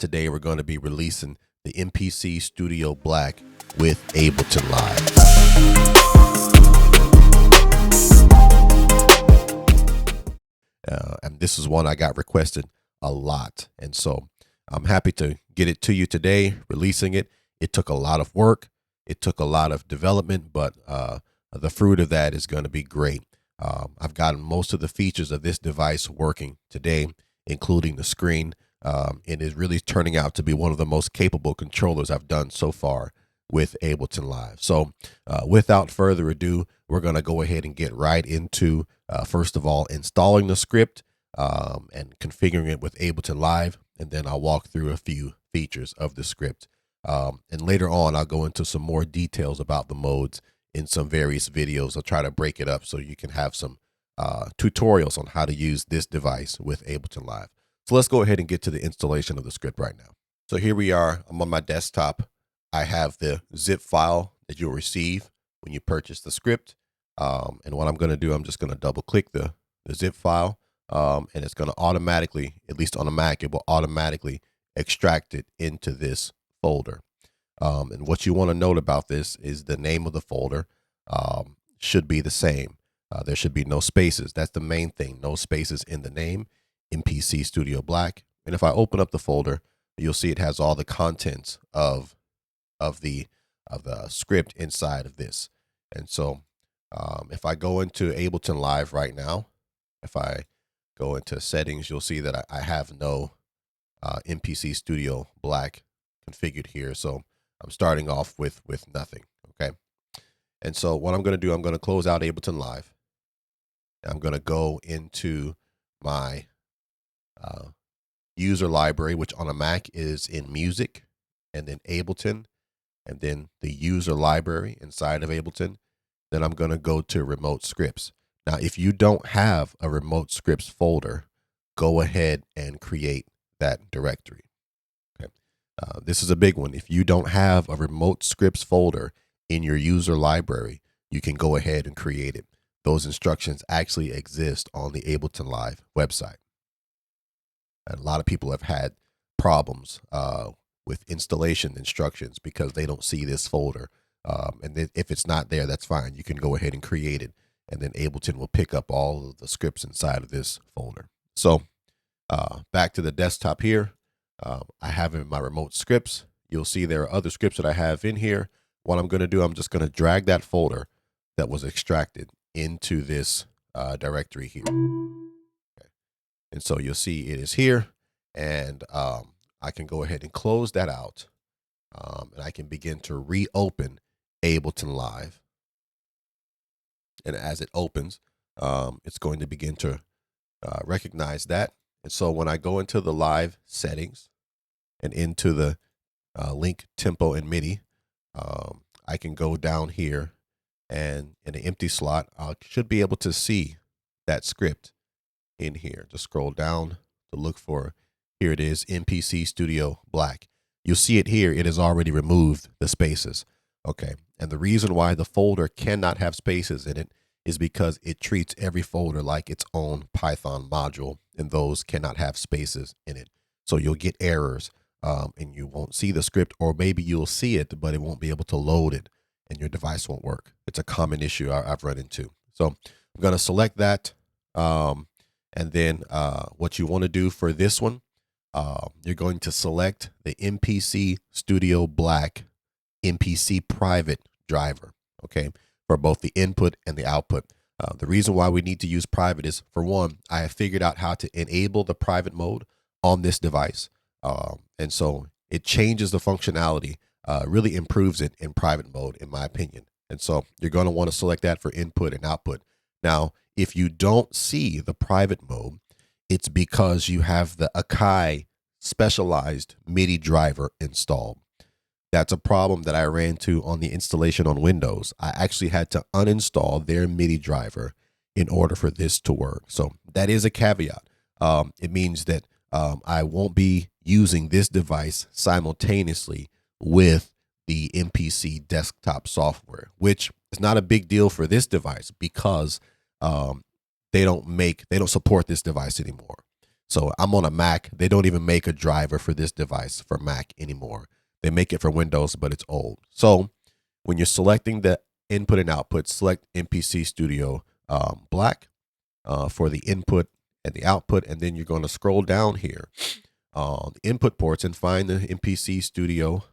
Today we're going to be releasing the MPC Studio Black with Ableton Live. And this is one I got requested a lot. And so I'm happy to get it to you today, releasing it. It took a lot of work. It took a lot of development, but the fruit of that is going to be great. I've gotten most of the features of this device working today, including the screen. It is really turning out to be one of the most capable controllers I've done so far with Ableton Live. So without further ado, we're going to go ahead and get right into, first of all, installing the script and configuring it with Ableton Live. And then I'll walk through a few features of the script. And later on, I'll go into some more details about the modes in some various videos. I'll try to break it up so you can have some tutorials on how to use this device with Ableton Live. So let's go ahead and get to the installation of the script right now. So here we are. I'm on my desktop. I have the zip file that you'll receive when you purchase the script. And what I'm going to do, I'm just going to double click the zip file. And it's going to automatically, at least on a Mac, it will automatically extract it into this folder. And what you want to note about this is the name of the folder should be the same. There should be no spaces. That's the main thing. No spaces in the name, MPC Studio Black. And if I open up the folder, you'll see it has all the contents of the script inside of this. And so if I go into Ableton Live right now, if I go into settings, you'll see that I have no MPC Studio Black configured here. So I'm starting off with nothing. Okay. And so what I'm going to do, I'm going to close out Ableton Live. I'm going to go into my user library, which on a Mac is in Music, and then Ableton, and then the user library inside of Ableton. Then I'm going to go to Remote Scripts. Now, if you don't have a Remote Scripts folder, go ahead and create that directory. Okay. This is a big one. If you don't have a Remote Scripts folder in your user library, you can go ahead and create it. Those instructions actually exist on the Ableton Live website. And a lot of people have had problems with installation instructions because they don't see this folder. And then if it's not there, that's fine. You can go ahead and create it, and then Ableton will pick up all of the scripts inside of this folder. So back to the desktop here. I have in my Remote Scripts. You'll see there are other scripts that I have in here. What I'm going to do, I'm just going to drag that folder that was extracted into this directory here. Okay. And so you'll see it is here, and I can go ahead and close that out, and I can begin to reopen Ableton Live. And as it opens, it's going to begin to recognize that. And so when I go into the live settings and into the link tempo and MIDI, I can go down here, and in an empty slot, I should be able to see that script in here. Just scroll down to look for, here it is, MPC Studio Black. You'll see it here. It has already removed the spaces. Okay. And the reason why the folder cannot have spaces in it is because it treats every folder like its own Python module, and those cannot have spaces in it. So you'll get errors, and you won't see the script, or maybe you'll see it, but it won't be able to load it, and your device won't work. It's a common issue I've run into. So I'm going to select that. And then what you want to do for this one, you're going to select the MPC Studio Black MPC private driver, okay, for both the input and the output. The reason why we need to use private is, for one, I have figured out how to enable the private mode on this device. And so it changes the functionality, really improves it in private mode, in my opinion. And so you're going to want to select that for input and output. Now, if you don't see the private mode, it's because you have the Akai specialized MIDI driver installed. That's a problem that I ran into on the installation on Windows. I actually had to uninstall their MIDI driver in order for this to work. So that is a caveat. It means that I won't be using this device simultaneously with the MPC desktop software, which is not a big deal for this device because they don't support this device anymore. So I'm on a Mac. They don't even make a driver for this device for Mac anymore. They make it for Windows, but it's old. So when you're selecting the input and output, select MPC Studio Black for the input and the output, and then you're going to scroll down here on the input ports and find the MPC Studio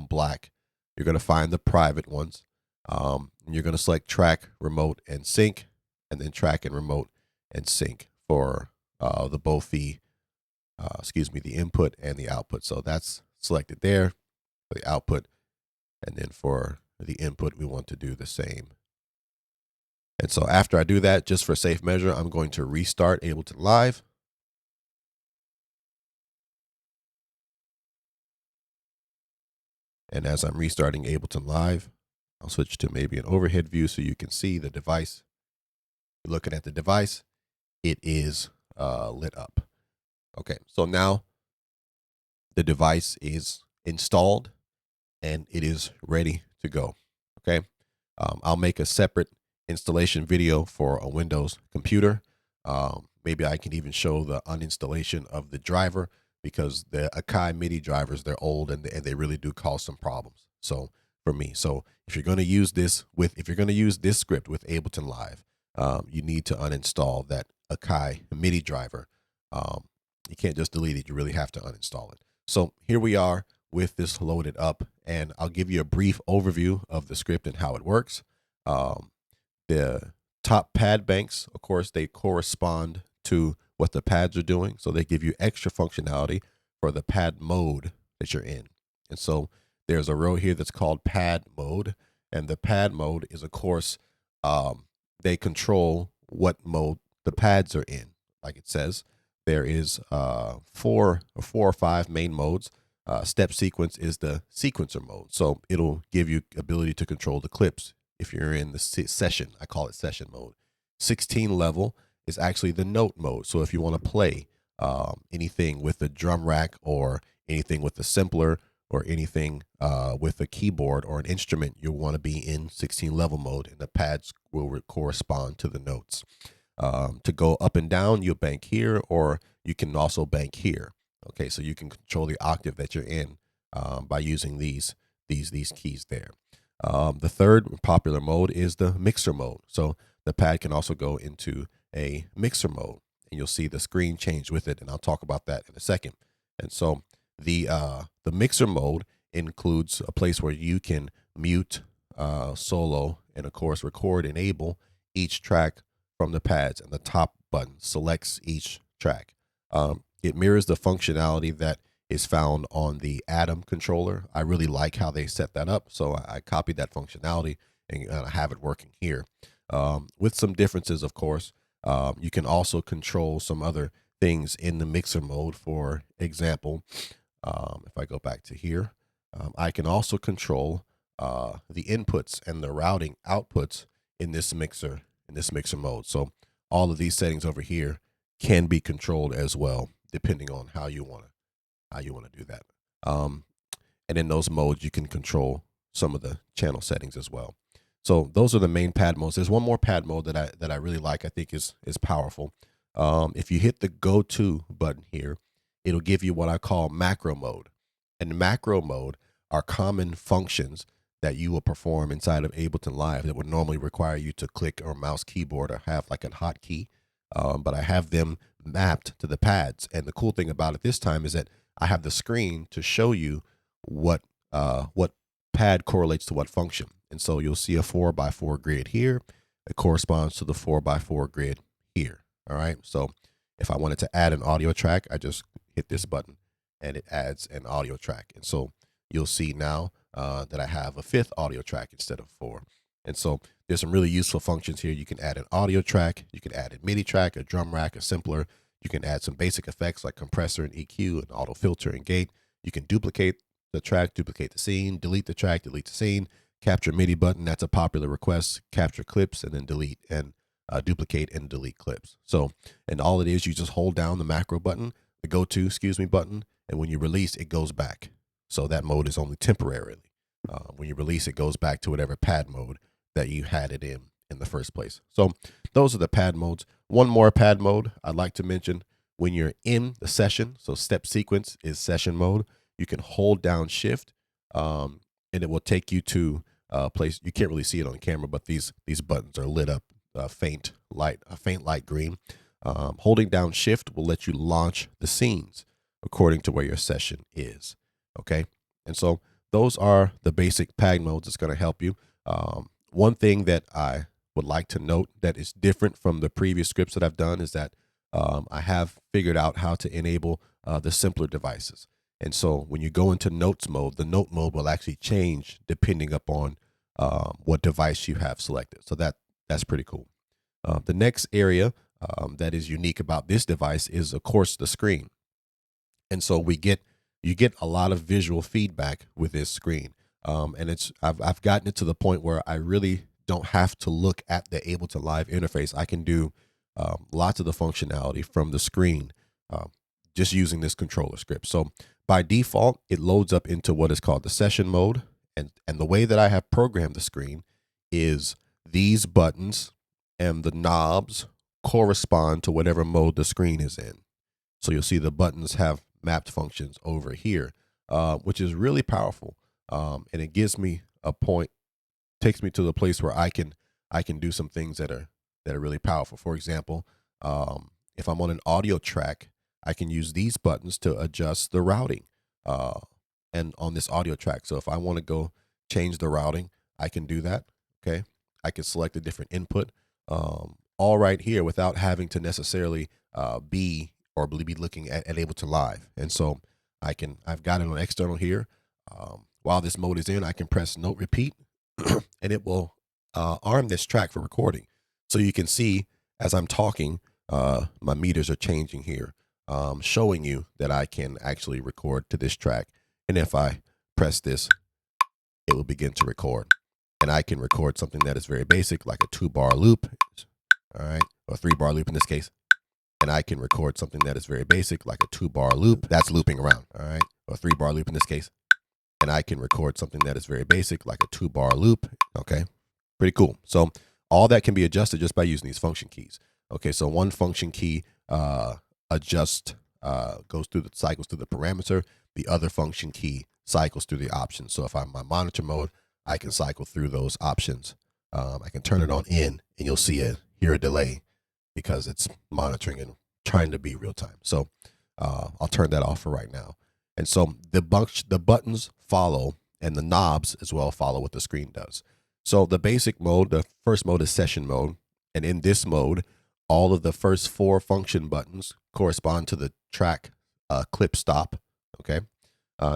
Black. You're going to find the private ones. And you're going to select track, remote, and sync, and then track and remote and sync for the input and the output. So that's selected there for the output, and then for the input, we want to do the same. And so after I do that, just for safe measure, I'm going to restart Ableton Live. And as I'm restarting Ableton Live, I'll switch to maybe an overhead view so you can see the device. Looking at the device, it is lit up. Okay, so now the device is installed and it is ready to go. Okay, I'll make a separate installation video for a Windows computer. Maybe I can even show the uninstallation of the driver, because the Akai MIDI drivers, they're old and they really do cause some problems. So for me, so if you're going to use this script with Ableton Live, you need to uninstall that Akai MIDI driver. You can't just delete it. You really have to uninstall it. So here we are with this loaded up, and I'll give you a brief overview of the script and how it works. The top pad banks, of course, they correspond to what the pads are doing. So they give you extra functionality for the pad mode that you're in. And so there's a row here that's called pad mode. And the pad mode is, of course, they control what mode the pads are in. Like it says, there is four or five main modes. Step sequence is the sequencer mode. So it'll give you ability to control the clips if you're in the session. I call it session mode. 16 level is actually the note mode. So if you want to play anything with the drum rack, or anything with the sampler, or anything with a keyboard or an instrument, you'll want to be in 16 level mode, and the pads will correspond to the notes. To go up and down, you'll bank here, or you can also bank here. Okay, so you can control the octave that you're in by using these keys there. The third popular mode is the mixer mode. So the pad can also go into a mixer mode, and you'll see the screen change with it, and I'll talk about that in a second. And so the mixer mode includes a place where you can mute, solo, and of course record, enable each track from the pads, and the top button selects each track. It mirrors the functionality that is found on the Atom controller. I really like how they set that up, so I copied that functionality and I have it working here. With some differences, of course. You can also control some other things in the mixer mode. For example, if I go back to here, I can also control the inputs and the routing outputs in this mixer mode. So all of these settings over here can be controlled as well, depending on how you want to do that. And in those modes, you can control some of the channel settings as well. So those are the main pad modes. There's one more pad mode that I really like. I think is powerful. If you hit the Go To button here, it'll give you what I call macro mode. And macro mode are common functions that you will perform inside of Ableton Live that would normally require you to click or mouse keyboard or have like a hotkey. But I have them mapped to the pads. And the cool thing about it this time is that I have the screen to show you what pad correlates to what function. And so you'll see a 4x4 grid here. It corresponds to the 4x4 grid here. All right. So if I wanted to add an audio track, I just hit this button and it adds an audio track. And so you'll see now that I have a fifth audio track instead of 4. And so there's some really useful functions here. You can add an audio track, you can add a MIDI track, a drum rack, a sampler. You can add some basic effects like compressor and EQ and auto filter and gate. You can duplicate the track, duplicate the scene, delete the track, delete the scene, capture MIDI button. That's a popular request. Capture clips and then delete and duplicate and delete clips. So, and all it is, you just hold down the macro button, the go to, button, and when you release, it goes back. So that mode is only temporarily. When you release, it goes back to whatever pad mode that you had it in the first place. So those are the pad modes. One more pad mode I'd like to mention, when you're in the session, so step sequence is session mode, you can hold down shift, and it will take you to a place. You can't really see it on camera, but these buttons are lit up a faint light green. Holding down shift will let you launch the scenes according to where your session is. Okay. And so those are the basic pad modes. It's going to help you. One thing that I would like to note that is different from the previous scripts that I've done is that I have figured out how to enable the simpler devices. And so when you go into notes mode, the note mode will actually change depending upon what device you have selected. So that's pretty cool. The next area that is unique about this device is, of course, the screen. And so you get a lot of visual feedback with this screen. And I've gotten it to the point where I really don't have to look at the Ableton Live interface. I can do lots of the functionality from the screen just using this controller script. So by default, it loads up into what is called the session mode. And the way that I have programmed the screen is these buttons and the knobs correspond to whatever mode the screen is in. So you'll see the buttons have mapped functions over here, which is really powerful. And it gives me takes me to the place where I can do some things that are really powerful. For example, if I'm on an audio track, I can use these buttons to adjust the routing and on this audio track. So if I want to go change the routing, I can do that. Okay. I can select a different input all right here without having to necessarily be looking at Ableton Live. And so I've got it on external here. While this mode is in, I can press note repeat and it will arm this track for recording. So you can see as I'm talking, my meters are changing here, showing you that I can actually record to this track. And if I press this, it will begin to record. And I can record something that is very basic, like a 2-bar loop, all right, or a 3-bar loop in this case. And I can record something that is very basic, like a 2-bar loop that's looping around, all right, or a 3-bar loop in this case. And I can record something that is very basic, like a 2-bar loop. Okay, pretty cool. So all that can be adjusted just by using these function keys. Okay, so one function key cycles through the parameter. The other function key cycles through the options. So if I'm in my monitor mode, I can cycle through those options. I can turn it on in, and you'll hear a delay because it's monitoring and trying to be real time. So I'll turn that off for right now. And so the buttons follow, and the knobs as well follow what the screen does. So the basic mode, the first mode is session mode. And in this mode, all of the first 4 function buttons correspond to the track clip stop. Okay.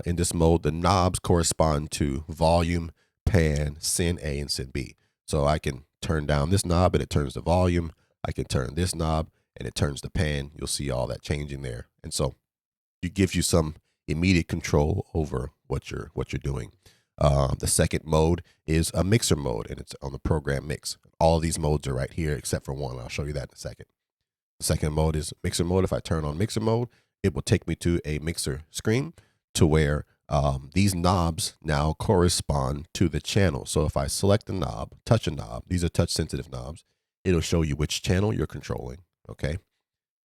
In this mode, the knobs correspond to volume, pan, syn A, and syn B. So I can turn down this knob and it turns the volume. I can turn this knob and it turns the pan. You'll see all that changing there. And so it gives you some immediate control over what you're doing. The second mode is a mixer mode, and it's on the program mix. All of these modes are right here except for one. I'll show you that in a second. The second mode is mixer mode. If I turn on mixer mode, it will take me to a mixer screen to where these knobs now correspond to the channel. So if I select a knob, touch a knob, these are touch sensitive knobs, it'll show you which channel you're controlling. Okay.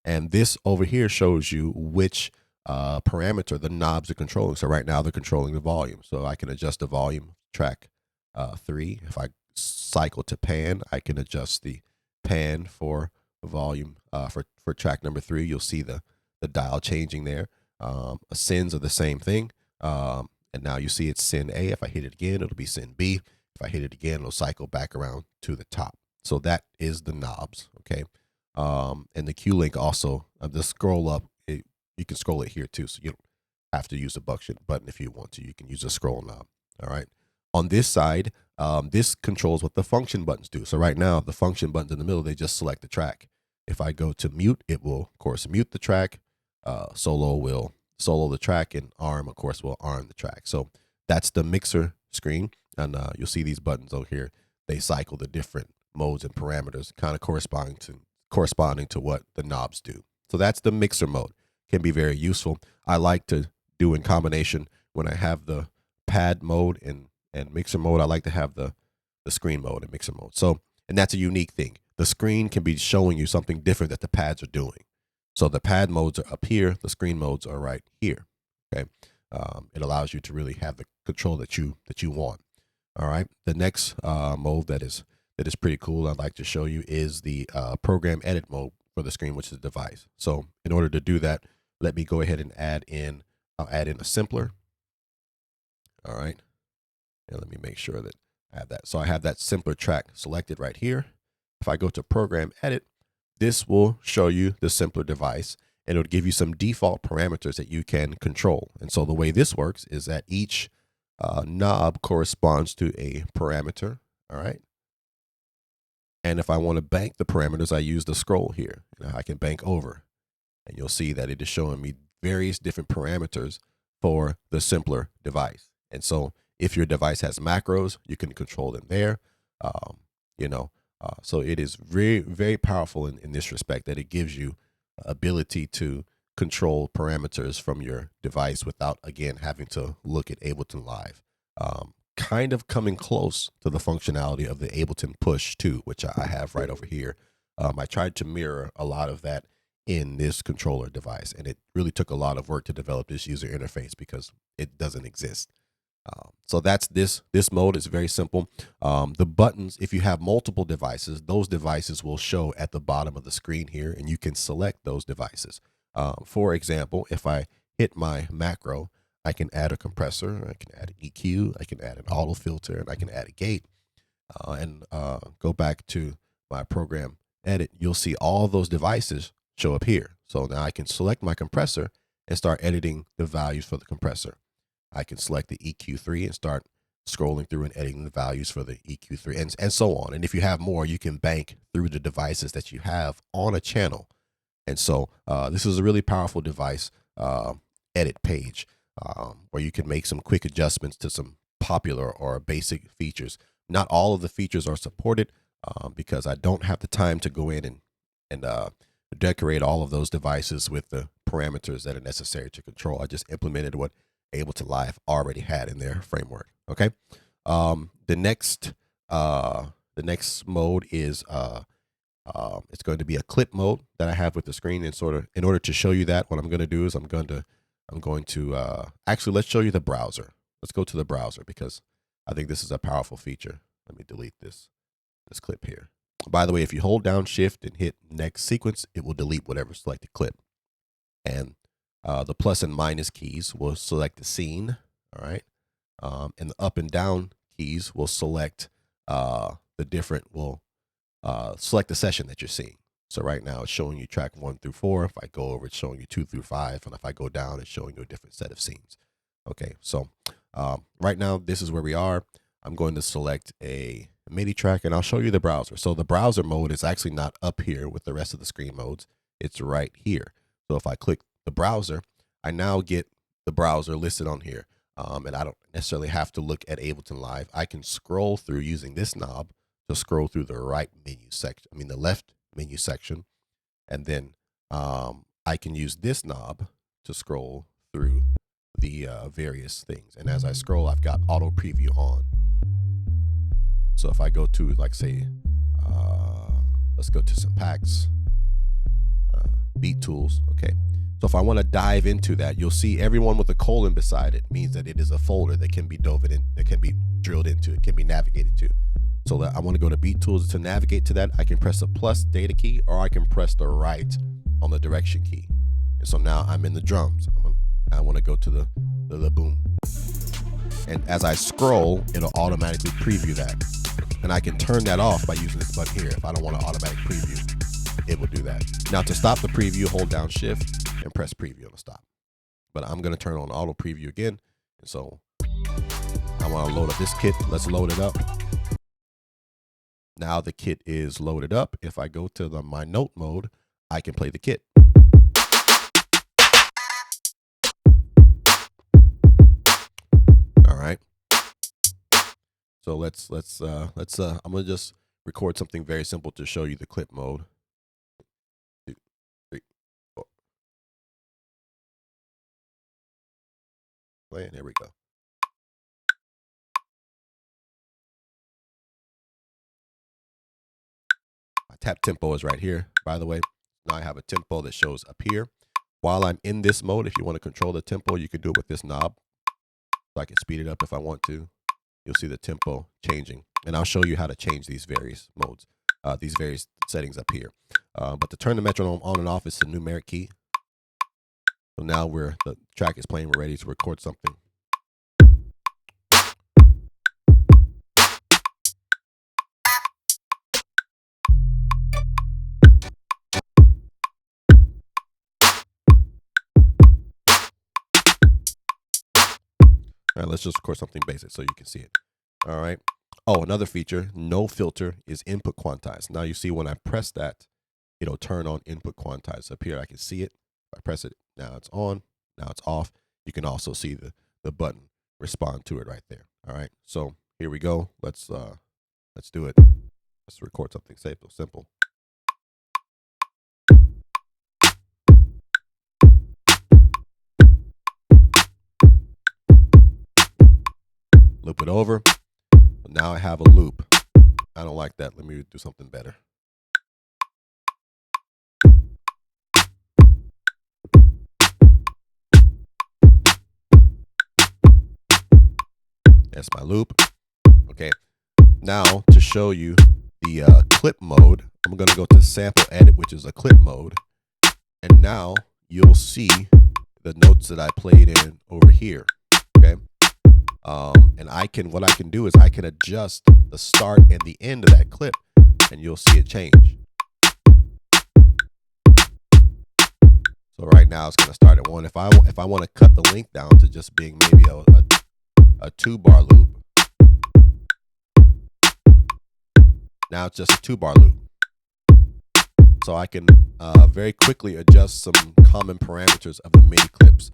And this over here shows you which parameter the knobs are controlling. So right now they're controlling the volume. So I can adjust the volume track 3. If I cycle to pan, I can adjust the pan for volume for track number 3. You'll see the dial changing there. Syns are the same thing. And now you see it's syn A. If I hit it again, it'll be syn B. If I hit it again, it'll cycle back around to the top. So that is the knobs. Okay. And the Q link also, the scroll up, you can scroll it here too. So you don't have to use the button if you want to. You can use a scroll knob. All right. On this side, this controls what the function buttons do. So right now, the function buttons in the middle, they just select the track. If I go to mute, it will, of course, mute the track. Solo will solo the track, and arm, of course, will arm the track. So that's the mixer screen. And you'll see these buttons over here. They cycle the different modes and parameters, kind of corresponding to what the knobs do. So that's the mixer mode. Can be very useful. I like to do in combination when I have the pad mode and mixer mode. I like to have the screen mode and mixer mode. So, and that's a unique thing. The screen can be showing you something different that the pads are doing. So the pad modes are up here, the screen modes are right here. Okay, it allows you to really have the control that you want. All right, the next mode that is pretty cool I'd like to show you is the program edit mode for the screen, which is the device. So in order to do that, let me go ahead and I'll add in a simpler. All right, and let me make sure that I have that. So I have that simpler track selected right here. If I go to program edit, this will show you the simpler device, and it'll give you some default parameters that you can control. And so the way this works is that each knob corresponds to a parameter. All right. And if I want to bank the parameters, I use the scroll here. I can bank over, and you'll see that it is showing me various different parameters for the simpler device. And so if your device has macros, you can control them there. You know, so it is very, very powerful in this respect, that it gives you ability to control parameters from your device without, again, having to look at Ableton Live. Kind of coming close to the functionality of the Ableton Push2, which I have right over here. I tried to mirror a lot of that in this controller device, and it really took a lot of work to develop this user interface because it doesn't exist. So that's this mode is very simple. The buttons, if you have multiple devices, those devices will show at the bottom of the screen here, and you can select those devices. For example, if I hit my macro, I can add a compressor, I can add an EQ, I can add an auto filter, and I can add a gate. And go back to my program edit, you'll see all those devices show up here. So now I can select my compressor and start editing the values for the compressor. I can select the EQ3 and start scrolling through and editing the values for the EQ3 and so on. And if you have more, you can bank through the devices that you have on a channel. And so this is a really powerful device edit page where you can make some quick adjustments to some popular or basic features. Not all of the features are supported because I don't have the time to go in and decorate all of those devices with the parameters that are necessary to control. I just implemented what Ableton Live already had in their framework. Okay. The next mode is it's going to be a clip mode that I have with the screen. And sort of in order to show you that, what I'm going to do is I'm going to actually, let's show you the browser. Let's go to the browser because I think this is a powerful feature. Let me delete this clip here. By the way, if you hold down shift and hit next sequence, it will delete whatever selected clip. And the plus and minus keys will select the scene. All right. And the up and down keys will select select the session that you're seeing. So right now it's showing you track 1 through 4. If I go over, it's showing you 2 through 5. And if I go down, it's showing you a different set of scenes. Okay, so right now this is where we are. I'm going to select a MIDI track and I'll show you the browser. So the browser mode is actually not up here with the rest of the screen modes. It's right here. So if I click the browser, I now get the browser listed on here. And I don't necessarily have to look at Ableton Live. I can scroll through using this knob to scroll through the right menu section, the left menu section. And then I can use this knob to scroll through the various things. And as I scroll, I've got auto preview on. So if I go to, like, say, let's go to some packs, beat tools. Okay. So if I want to dive into that, you'll see everyone with a colon beside it means that it is a folder that can be that can be drilled into, it can be navigated to. So that I want to go to beat tools to navigate to that. I can press the plus data key, or I can press the right on the direction key. And so now I'm in the drums. I want to go to the boom. And as I scroll, it'll automatically preview that. And I can turn that off by using this button here. If I don't want to automatic preview, it will do that. Now to stop the preview, hold down shift and press preview on the stop. But I'm going to turn on auto preview again. And so I want to load up this kit. Let's load it up. Now the kit is loaded up. If I go to my note mode, I can play the kit. All right. So let's I'm gonna just record something very simple to show you the clip mode. 2, 3, 4. Play, and there we go. My tap tempo is right here, by the way. Now I have a tempo that shows up here. While I'm in this mode, if you want to control the tempo, you can do it with this knob. So I can speed it up if I want to. You'll see the tempo changing. And I'll show you how to change these various modes, these various settings up here. But to turn the metronome on and off, it's a numeric key. So now the track is playing, we're ready to record something. All right, let's just record something basic so you can see it. All right. Oh, another feature, no filter, is input quantize. Now you see when I press that, it'll turn on input quantize. Up here, I can see it. If I press it, now it's on, now it's off. You can also see the button respond to it right there. All right. So here we go. Let's do it. Let's record something simple. Loop it over. Now I have a loop. I don't like that. Let me do something better. That's my loop. Okay. Now to show you the clip mode, I'm going to go to sample edit, which is a clip mode. And now you'll see the notes that I played in over here. Okay. And what I can do is I can adjust the start and the end of that clip, and you'll see it change. So right now it's going to start at 1. If I want to cut the length down to just being maybe a 2-bar loop, now it's just a 2-bar loop. So I can very quickly adjust some common parameters of the MIDI clips.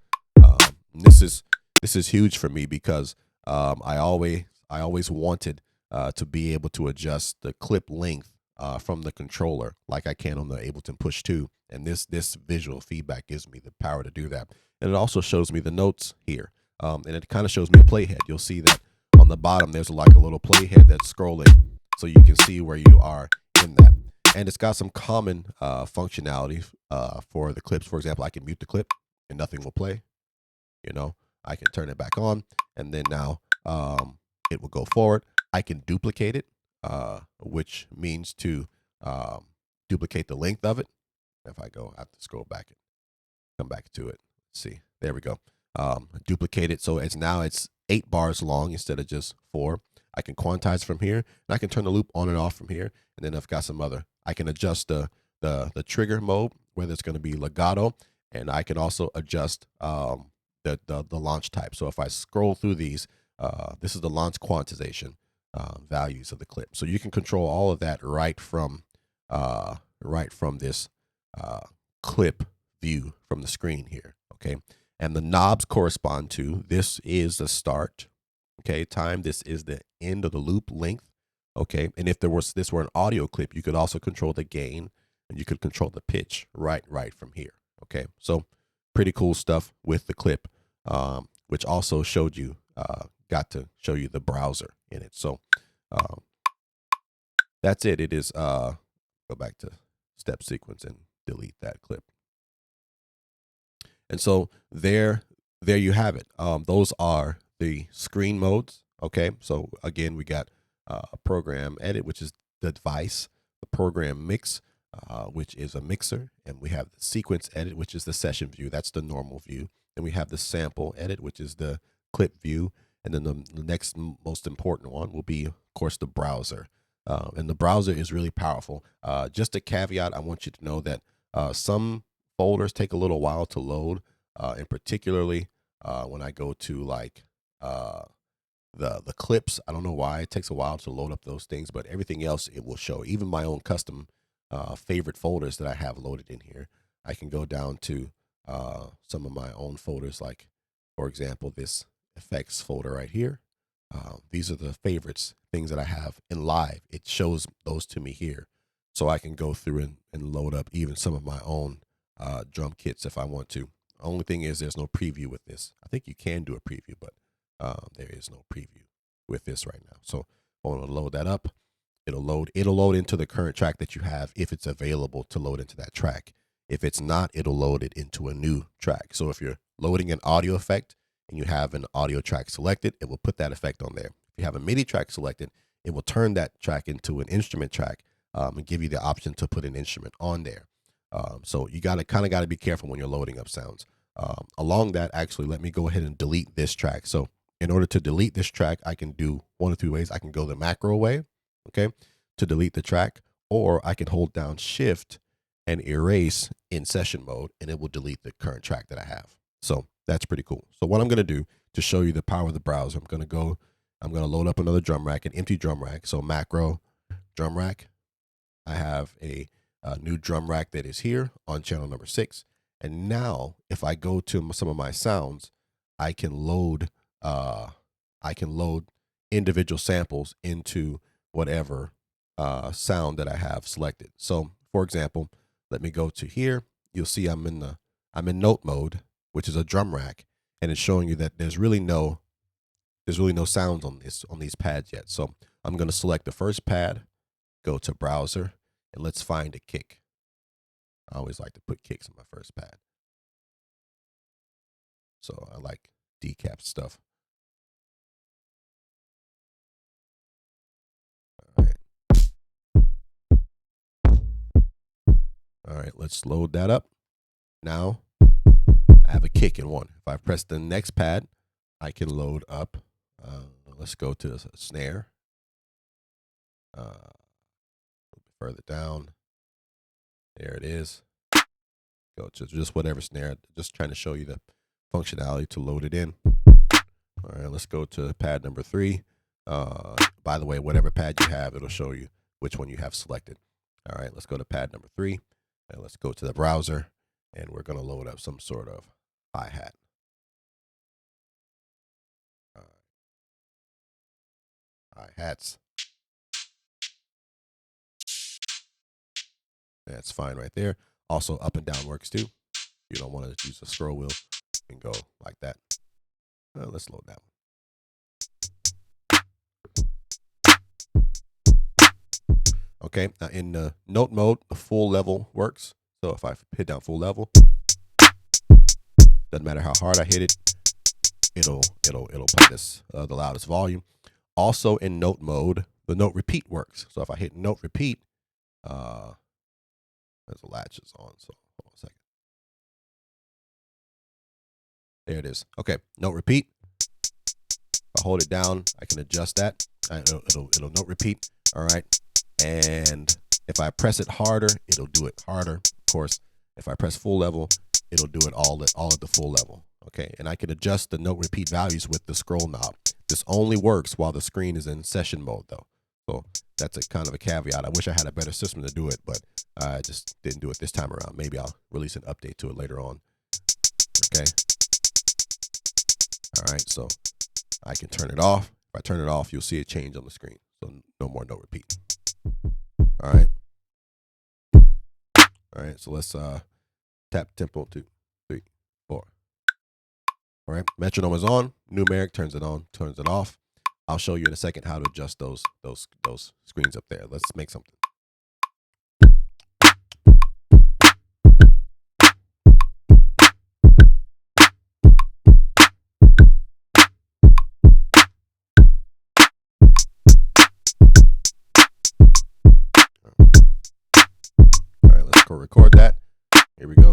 This is huge for me because I always wanted to be able to adjust the clip length from the controller like I can on the Ableton Push2, and this visual feedback gives me the power to do that. And it also shows me the notes here, and it kind of shows me a playhead. You'll see that on the bottom there's like a little playhead that's scrolling, so you can see where you are in that. And it's got some common functionality for the clips. For example, I can mute the clip and nothing will play. You know, I can turn it back on, and then now it will go forward. I can duplicate it, which means to duplicate the length of it. If I have to scroll back and come back to it. Let's see, there we go. Duplicate it, so now it's 8 bars long instead of just 4. I can quantize from here, and I can turn the loop on and off from here. And then I've got some other. I can adjust the trigger mode, whether it's going to be legato, and I can also adjust the launch type. So if I scroll through these, this is the launch quantization values of the clip. So you can control all of that right from this clip view from the screen here. Okay, and the knobs correspond to, this is the start. Okay, time. This is the end of the loop length. Okay, and if this were an audio clip, you could also control the gain, and you could control the pitch right from here. Okay, so pretty cool stuff with the clip, which also got to show you the browser in it. So that's it. It is go back to step sequence and delete that clip. And so there you have it. Those are the screen modes. Okay, so again, we got a program edit, which is the device, the program mix, which is a mixer, and we have the sequence edit, which is the session view. That's the normal view. Then we have the sample edit, which is the clip view, and then the next most important one will be, of course, the browser. And the browser is really powerful. Just a caveat, I want you to know that some folders take a little while to load, and particularly when I go to like the clips. I don't know why it takes a while to load up those things, but everything else it will show. Even my own custom favorite folders that I have loaded in here, I can go down to some of my own folders, like for example this effects folder right here. These are the favorites, things that I have in live. It shows those to me here, so I can go through and load up even some of my own drum kits if I want to. The only thing is there's no preview with this. I think you can do a preview, but there is no preview with this right now. So I want to load that up. It'll load into the current track that you have if it's available to load into that track. If it's not, it'll load it into a new track. So if you're loading an audio effect and you have an audio track selected, it will put that effect on there. If you have a MIDI track selected, it will turn that track into an instrument track and give you the option to put an instrument on there. So you got to be careful when you're loading up sounds. Along that, actually, let me go ahead and delete this track. So in order to delete this track, I can do one of two ways. I can go the macro way, okay, to delete the track, or I can hold down Shift and erase in session mode, and it will delete the current track that I have. So that's pretty cool. So what I'm going to do to show you the power of the browser, I'm going to load up another drum rack, an empty drum rack. So macro drum rack. I have a new drum rack that is here on channel number 6. And now if I go to some of my sounds, I can load individual samples into whatever sound that I have selected. So for example, let me go to here. You'll see I'm in note mode, which is a drum rack, and it's showing you that there's really no sounds on these pads yet. So I'm going to select the first pad, go to browser, and let's find a kick. I always like to put kicks in my first pad. So I like decap stuff. All right, let's load that up. Now I have a kick in one. If I press the next pad, I can load up. Let's go to the snare. A little bit further down. There it is. Go to just whatever snare. Just trying to show you the functionality to load it in. All right, let's go to pad number 3. By the way, whatever pad you have, it'll show you which one you have selected. All right, let's go to pad number 3. And let's go to the browser, and we're going to load up some sort of hi-hat. Hi-hats. That's fine right there. Also, up and down works too. You don't want to use a scroll wheel and go like that. Let's load that one. Okay, now in note mode, the full level works. So if I hit down full level, doesn't matter how hard I hit it, it'll play this the loudest volume. Also in note mode, the note repeat works. So if I hit note repeat, there's a latch is on. So hold on a second. There it is. Okay, note repeat. If I hold it down, I can adjust that. It'll note repeat. All right. And if I press it harder, it'll do it harder. Of course, if I press full level, it'll do it all at the full level. Okay, and I can adjust the note repeat values with the scroll knob. This only works while the screen is in session mode, though. So that's a kind of a caveat. I wish I had a better system to do it, but I just didn't do it this time around. Maybe I'll release an update to it later on. Okay. All right, so I can turn it off. If I turn it off, you'll see it change on the screen. So no more note repeat. All right. All right, so let's tap tempo 2, 3, 4. All right, metronome is on. Numeric turns it on, turns it off. I'll show you in a second how to adjust those screens up there. Let's make something. All right, let's go record that. Here we go.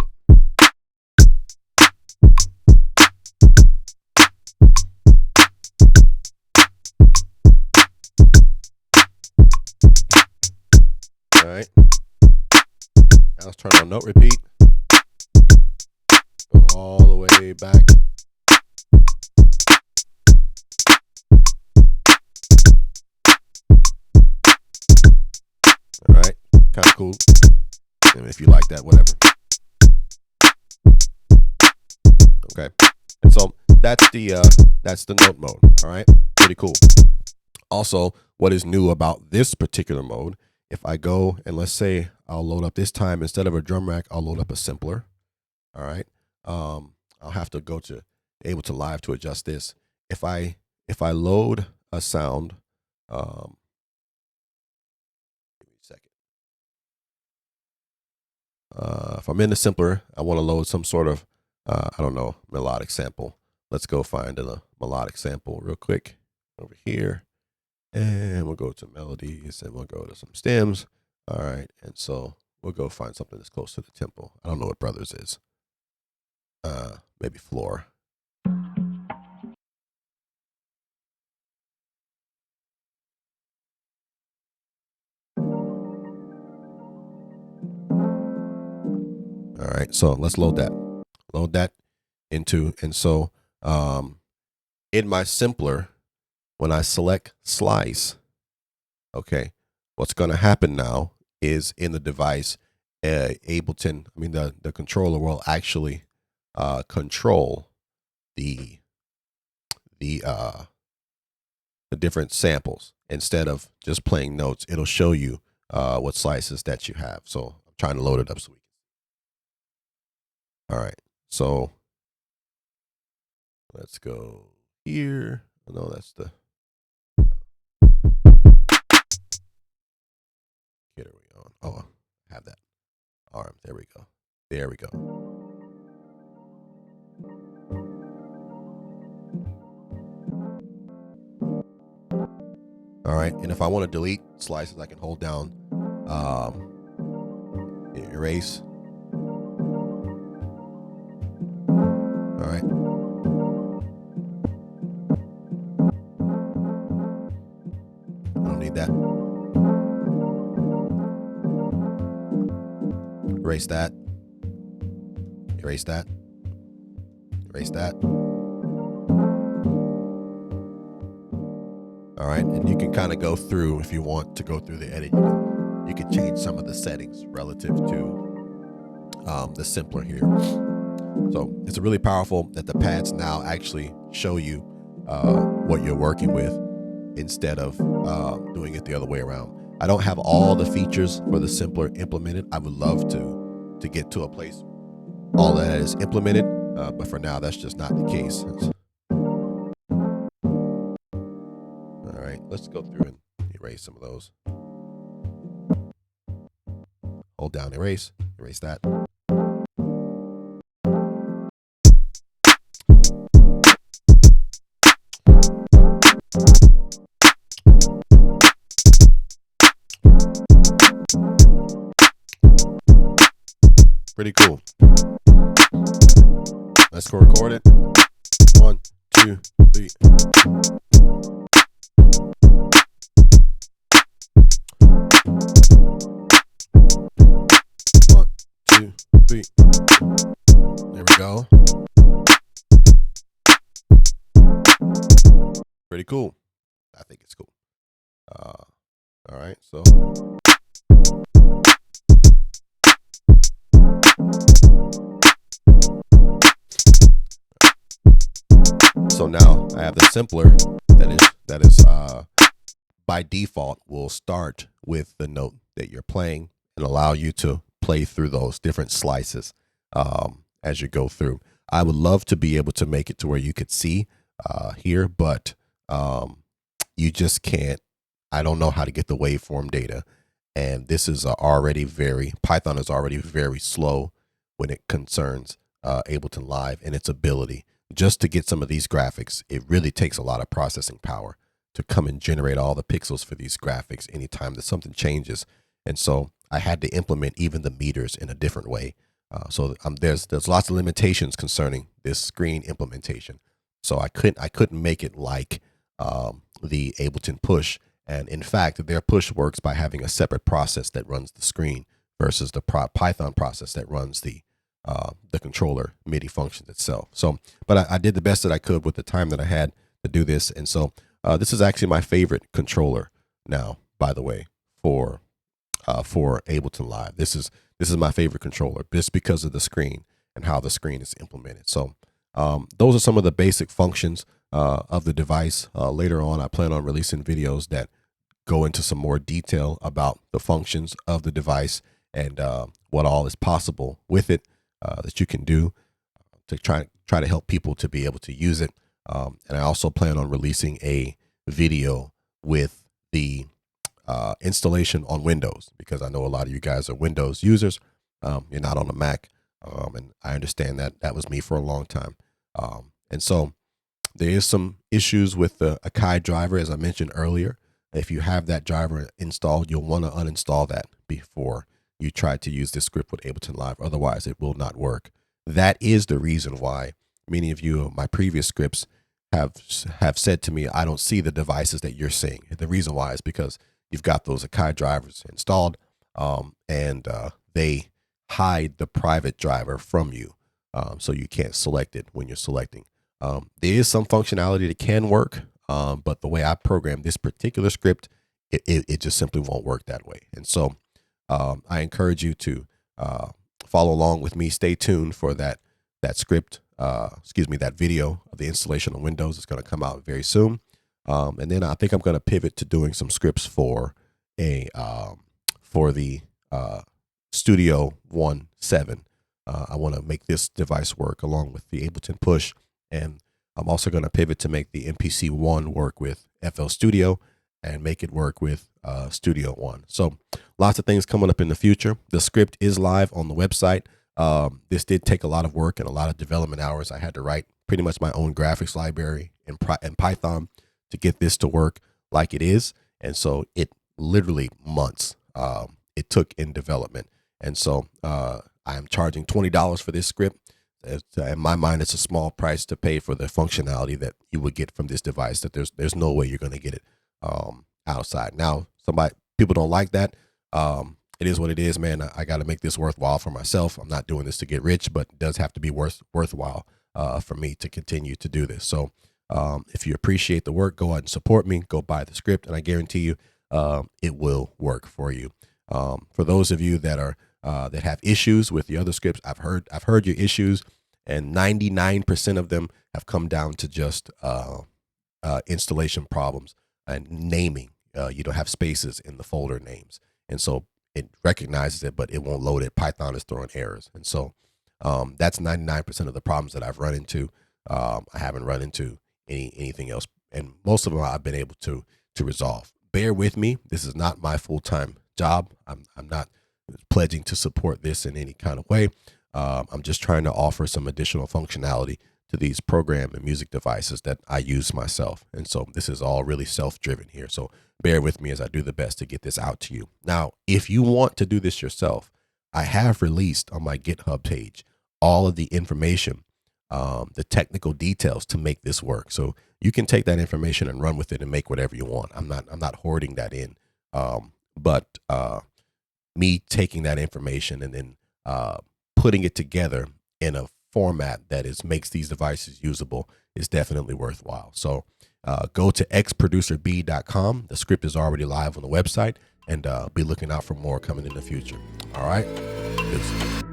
All right. Now let's turn on note repeat. Go all the way back. All right. Kind of cool. And if you like that, whatever. Okay. And so that's the note mode. All right. Pretty cool. Also, what is new about this particular mode? If I go and let's say I'll load up this time, instead of a drum rack, I'll load up a simpler. All right. I'll have to go to Ableton Live to adjust this. If I load a sound, if I'm in the simpler, I want to load some sort of, I don't know, melodic sample. Let's go find a melodic sample real quick over here. And we'll go to melodies and we'll go to some stems. All right. And so we'll go find something that's close to the tempo. I don't know what Brothers is. Maybe Floor. All right. So let's load that. Load that into, and so in my simpler, when I select slice, okay, what's going to happen now is in the device, Ableton, I mean, the controller will actually control the different samples. Instead of just playing notes, it'll show you what slices that you have. So I'm trying to load it up so we can. All right, so let's go here. No, that's the kit are we on? Oh, I have that arm. There we go. There we go. All right, and if I want to delete slices, I can hold down erase. All right. I don't need that. Erase that. Erase that. Erase that. All right, and you can kind of go through, if you want to go through the edit, you can change some of the settings relative to the simpler here. So it's really powerful that the pads now actually show you what you're working with instead of doing it the other way around. I don't have all the features for the simpler implemented. I would love to get to a place all that is implemented, but for now, that's just not the case. All right, let's go through and erase some of those. Hold down, erase that. Pretty cool. Let's go record it. 1, 2, 3. There we go. Pretty cool. I think it's cool. All right, so now I have the simpler that is by default will start with the note that you're playing and allow you to play through those different slices as you go through. I would love to be able to make it to where you could see here, but you just can't. I don't know how to get the waveform data, and this is Python is already very slow when it concerns Ableton Live and its ability. Just to get some of these graphics, it really takes a lot of processing power to come and generate all the pixels for these graphics anytime that something changes. And so I had to implement even the meters in a different way. So there's lots of limitations concerning this screen implementation. So I couldn't make it like the Ableton Push. And in fact, their push works by having a separate process that runs the screen versus the Python process that runs the controller MIDI functions itself. So, but I did the best that I could with the time that I had to do this. And so this is actually my favorite controller now, by the way, for Ableton Live. This is my favorite controller just because of the screen and how the screen is implemented. So those are some of the basic functions of the device. Later on, I plan on releasing videos that go into some more detail about the functions of the device and what all is possible with it that you can do to try to help people to be able to use it. And I also plan on releasing a video with the installation on Windows, because I know a lot of you guys are Windows users. You're not on a Mac. And I understand that that was me for a long time. And so there is some issues with the Akai driver, as I mentioned earlier. If you have that driver installed, you'll want to uninstall that before you try to use this script with Ableton Live. Otherwise, it will not work. That is the reason why many of you, my previous scripts, have said to me, I don't see the devices that you're seeing. The reason why is because you've got those Akai drivers installed, and they hide the private driver from you, so you can't select it when you're selecting. There is some functionality that can work, but the way I program this particular script, it just simply won't work that way. And so I encourage you to follow along with me. Stay tuned for that script, that video of the installation on Windows. It's going to come out very soon. And then I think I'm going to pivot to doing some scripts for the Studio 1.7. I want to make this device work along with the Ableton Push, and I'm also going to pivot to make the MPC 1 work with FL Studio and make it work with Studio One. So lots of things coming up in the future. The script is live on the website. This did take a lot of work and a lot of development hours. I had to write pretty much my own graphics library in Python to get this to work like it is. And so it literally months it took in development. And so I am charging $20 for this script. In my mind, it's a small price to pay for the functionality that you would get from this device, that there's no way you're going to get it outside. Now, people don't like that. It is what it is, man. I got to make this worthwhile for myself. I'm not doing this to get rich, but it does have to be worthwhile for me to continue to do this. So if you appreciate the work, go out and support me. Go buy the script, and I guarantee you it will work for you. For those of you that are that have issues with the other scripts, I've heard your issues, and 99% of them have come down to just installation problems and naming. You don't have spaces in the folder names, and so it recognizes it, but it won't load it. Python is throwing errors, and so that's 99% of the problems that I've run into. I haven't run into anything else, and most of them I've been able to resolve. Bear with me. This is not my full-time job. I'm not pledging to support this in any kind of way. I'm just trying to offer some additional functionality to these program and music devices that I use myself. And so this is all really self-driven here. So bear with me as I do the best to get this out to you. Now, if you want to do this yourself, I have released on my GitHub page all of the information, the technical details to make this work. So you can take that information and run with it and make whatever you want. I'm not hoarding that in. But me taking that information and then putting it together in a format that makes these devices usable is definitely worthwhile. So go to xproducerb.com. The script is already live on the website, and be looking out for more coming in the future. All right. Peace.